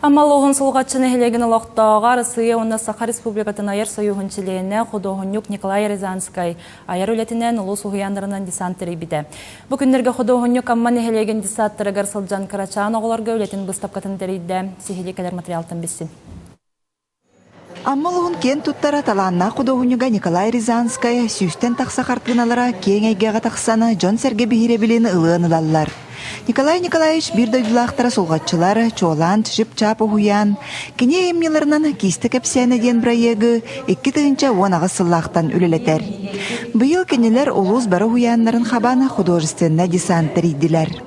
Амалоғын сылғатшыны хелеген олықтауға Рысыя онна Саха Республикатын айыр союғын чилейіне Худоғынюк Николай Рязанскай айыр өлетінен ұлы суғыяндырынан десанттыры биді. Бүкіндерге Худоғынюк амманы хелеген десанттырығар сылжан Карачан оғыларға өлетін бұстапқатын дәрейді. Сихиликалер материалтын бесін. Аммалығын кен туттара таланна Худоғынюга Николай Рязанскай сүйстен тақса қартыналара кен әйгеға тақсаны Жон Серге бейірі білені ылығынылалар. Николай Николаевич bir дойдулақтара солғатчылар, чолан, тішіп чап ұғуян. Кене емнелерінен кисті кәпсәні ден бірайығы, 2 тығынча 10 ағыз сыллақтан үлелетер. Бұйыл кенелер олуыз бары ұғуянларын қабаны художественна десанттар идділер.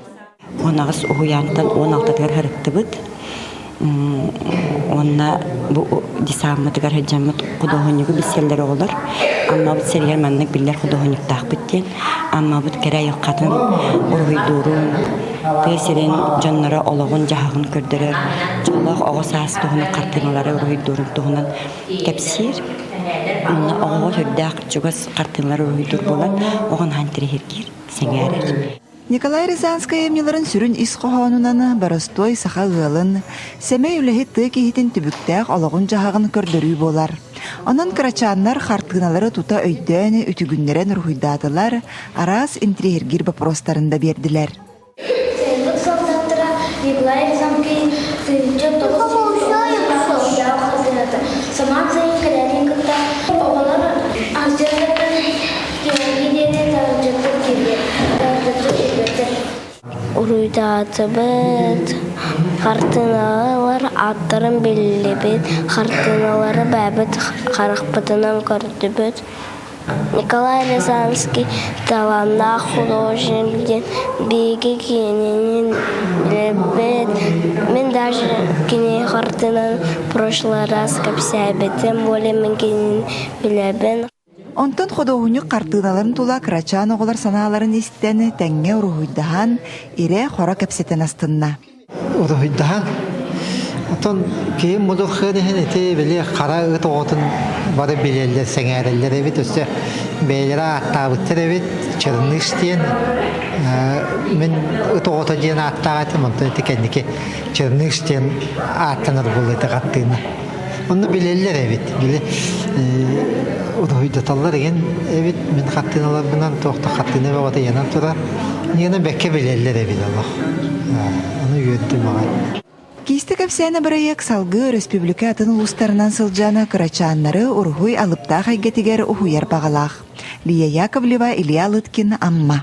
10 ағыз ұғуянтан 16-тығар ғырықты бұд. Онна bu disamıtıgar hecamıt Худоғынюгы biselleri olur. Amma bu seriyer mannak biller Худоғынюк taq bitten. Amma bu kere yılqatın urğuydurun. Tesirin canlara olağın jahağın kördürür. Çoğlaq oğa sağız toğuna qartinaları urğuydurun toğunan kepsir. Onna oğa hördaq çoğaz qartinaları urğuydur bolan. Oğan hantiri herkir, sengerer. Николай Рязанскай емнелерін сүрін ис қоғанынан барыстой сақа ғылын, сәмей үләхет тұй кейтін түбіктәқ олығын жағағын көрдірі болар. Онын Карачаннар қартығыналары тута өйдәні үтігінлерін рухидадылар, арас интригергир бапростарында берділер. Николай Рязанский Урuydatı bit, kartınalar attırın belli bit, kartınaları bəbit qarıqbıtınan gördü bit. Николай Рязанский таланна художникден беги кененин билебет. Мен даже кене картынан прошлый раз кепсәбетем, более мен кенен билебен. Онтон Худоғынюк қартыналарын тула Карачан оғылар саналарын истені тәңге ұрғыйдахан, ире қора кәпсетен астынна. Ұрғыйдахан? Онтон кейін мұдық қыдығын әте біле қара ұт оғытын бары білелер, сәңәрелер әбет, өсті бәйлері аттабыттыр әбет, чырынны іштен. Мен ұт оғыты жен аттағатым, онтон әте кәндеке чырынны іштен аттаныр бұл әте қаттығына. Onu bilirler evet. Urğuydatallar egen evet men xattinalar bilen toqta xattina ve vata yanan tura. Yine bekke bilirler evet Allah. Onu yöttüm ağa. Кисті кәпсәні бірайық салғы республика атын ұлыстарынан сылжаны Карачаннары урғуй алыпта қайгетігер ұхуяр бағалақ. Лия Яковлева, Илья Лыткин, Амма.